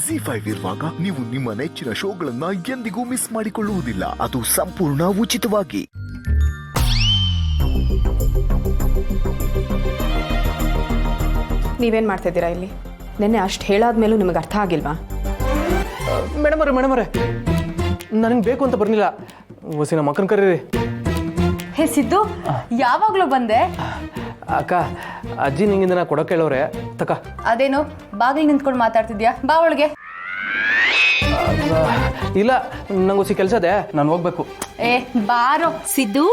ZEE5 ಇರುವಾಗ ನೀವು ನಿಮ್ಮ ನೆಚ್ಚಿನ ಶೋಗಳನ್ನ ಎಂದಿಗೂ ಮಿಸ್ ಮಾಡಿಕೊಳ್ಳುವುದಿಲ್ಲ. ಅದು ಸಂಪೂರ್ಣ ಉಚಿತವಾಗಿ. ನೀವೇನು ಮಾಡ್ತಿದ್ದೀರಾ ಇಲ್ಲಿ? ನೆನ್ನೆ ಅಷ್ಟು ಹೇಳಾದ್ಮೇಲೂ ನಿಮಗೆ ಅರ್ಥ ಆಗಿಲ್ವಾ? ಮೇಡಮರೇ ನನಗೆ ಬೇಕು ಅಂತ ಬರ್ನಿಲ್ಲ. ಹೊಸಿನ ಮಕ್ಕನ ಕರೀರಿ. ಹೇ ಸಿದ್ದು, ಯಾವಾಗಲೂ ಬಂದೆ? ಅಕ್ಕ, ಅಜ್ಜಿ ನಿಂಗಿಂದ ನಾ ಕೊಡೋಕೆ ಹೇಳೋರೆ ತಕ. ಅದೇನು ಬಾಗಿಲು ನಿಂತ್ಕೊಂಡು ಮಾತಾಡ್ತಿದ್ಯಾ? ಬಾ ಒಳಗೆ. ಇಲ್ಲ, ನಂಗೆ ಹೊಸಿ ಕೆಲಸ ಇದೆ, ನಾನು ಹೋಗ್ಬೇಕು. ಏ ಬಾರೋ. ಸಿದ್ದು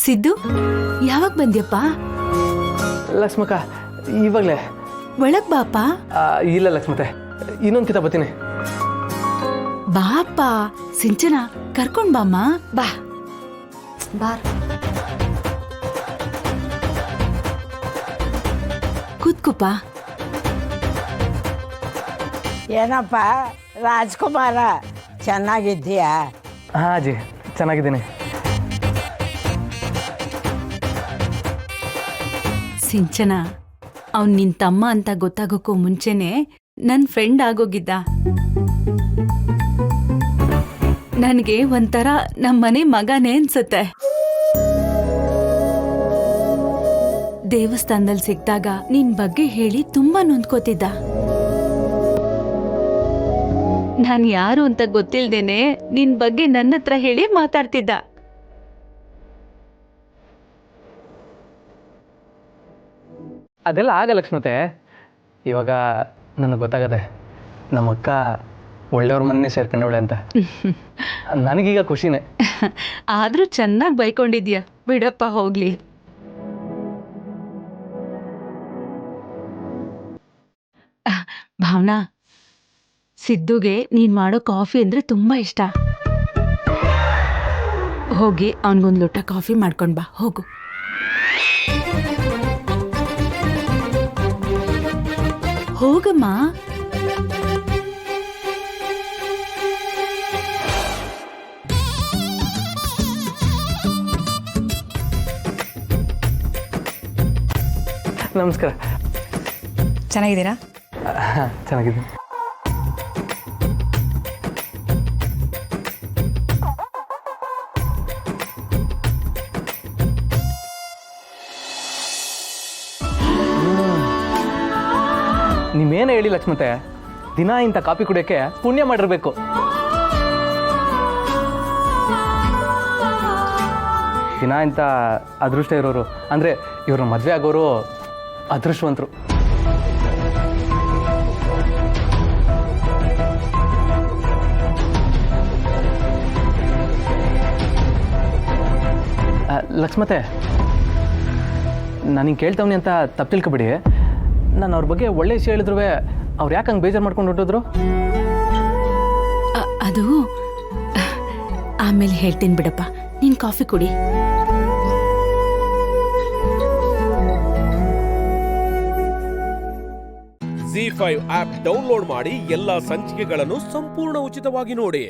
ಸಿದ್ದು, ಯಾವಾಗ ಬಂದ್ಯಪ್ಪ? ಲಕ್ಷ್ಮಕ್ಕ, ಇವಾಗಲೇ. ಒಳಗ್ ಬಾಪ. ಇಲ್ಲ ಲಕ್ಷ್ಮತೆ, ಇನ್ನೊಂದು ಕಿತ ಬರ್ತೀನಿ. ಬಾಪ ಸಿಂಚನ, ಕರ್ಕೊಂಡ್ ಬಾಮ್ಮ. ಬಾ ಬಾರ್. ಕೂತ್ಕುಪ್ಪ. ಏನಪ್ಪ ರಾಜ್ಕುಮಾರ, ಚೆನ್ನಾಗಿದ್ದೀಯಾ? ಹಾಂ ಅಜ್ಜಿ, ಚೆನ್ನಾಗಿದ್ದೀನಿ. ಸಿಂಚನ, ಅವ್ನ್ ನಿನ್ ತಮ್ಮ ಅಂತ ಗೊತ್ತಾಗೋಕ್ಕೂ ಮುಂಚೆನೆ ನನ್ ಫ್ರೆಂಡ್ ಆಗೋಗಿದ್ದ. ನನಗೆ ಒಂಥರ ನಮ್ಮನೆ ಮಗನೇ ಅನ್ಸುತ್ತೆ. ದೇವಸ್ಥಾನದಲ್ಲಿ ಸಿಕ್ಕಿದಾಗ ನಿನ್ ಬಗ್ಗೆ ಹೇಳಿ ತುಂಬಾ ನೊಂದ್ಕೋತಿದ್ದ. ನಾನ್ ಯಾರು ಅಂತ ಗೊತ್ತಿಲ್ದೇನೆ ನಿನ್ ಬಗ್ಗೆ ನನ್ನ ಹತ್ರ ಹೇಳಿ ಮಾತಾಡ್ತಿದ್ದ. ಅದೆಲ್ಲ ಆಗ ಲಕ್ಷ್ಮತೆ. ಇವಾಗ ನನಗೆ ಗೊತ್ತಾಗದೆ ನಮ್ಮಕ್ಕ ಒಳ್ಳೆಯವ್ರ ಮನೆ ಸೇರ್ಕೊಂಡವಳೆ ಅಂತ. ನನಗೀಗ ಖುಷಿನೇ. ಆದ್ರೂ ಚೆನ್ನಾಗಿ ಬೈಕೊಂಡಿದ್ಯಾ. ಬಿಡಪ್ಪ ಹೋಗ್ಲಿ. ಭಾವನಾ, ಸಿದ್ದುಗೆ ನೀನ್ ಮಾಡೋ ಕಾಫಿ ಅಂದ್ರೆ ತುಂಬಾ ಇಷ್ಟ. ಹೋಗಿ ಅವನಿಗೊಂದು ಲೋಟ ಕಾಫಿ ಮಾಡ್ಕೊಂಡ್ ಬಾ, ಹೋಗು. ಹೋಗಮ್ಮ. ನಮಸ್ಕಾರ. ಚೆನ್ನಾಗಿದ್ದೀರಾ? ಹಾಂ, ಚೆನ್ನಾಗಿದ್ದೀನಿ. ನೀವೇನು ಹೇಳಿ ಲಕ್ಷ್ಮತೆ, ದಿನ ಇಂಥ ಕಾಫಿ ಕುಡಿಯೋಕ್ಕೆ ಪುಣ್ಯ ಮಾಡಿರ್ಬೇಕು. ದಿನ ಇಂಥ ಅದೃಷ್ಟ ಇರೋರು ಅಂದರೆ ಇವ್ರನ್ನ ಮದುವೆ ಆಗೋರು ಅದೃಷ್ಟವಂತರು. ಲಕ್ಷ್ಮತೆ, ನಾನು ಹಿಂಗೆ ಕೇಳ್ತವ್ನಿ ಅಂತ ತಪ್ಪು ತಿಳ್ಕೊಬೇಡಿ. ನಾನು ಅವ್ರ ಬಗ್ಗೆ ಒಳ್ಳೆ ವಿಷಯ ಹೇಳಿದ್ರು ಅವ್ರು ಯಾಕೆ ಹಂಗೆ ಬೇಜಾರು ಮಾಡ್ಕೊಂಡು ಹೊರಟೋದ್ರು? ಅದು ಆಮೇಲೆ ಹೇಳ್ತೀನಿ ಬಿಡಪ್ಪ. ನೀನ್ ಕಾಫಿ ಕುಡಿ. ZEE5 ಆಪ್ ಡೌನ್ಲೋಡ್ ಮಾಡಿ ಎಲ್ಲಾ ಸಂಚಿಕೆಗಳನ್ನು ಸಂಪೂರ್ಣ ಉಚಿತವಾಗಿ ನೋಡಿ.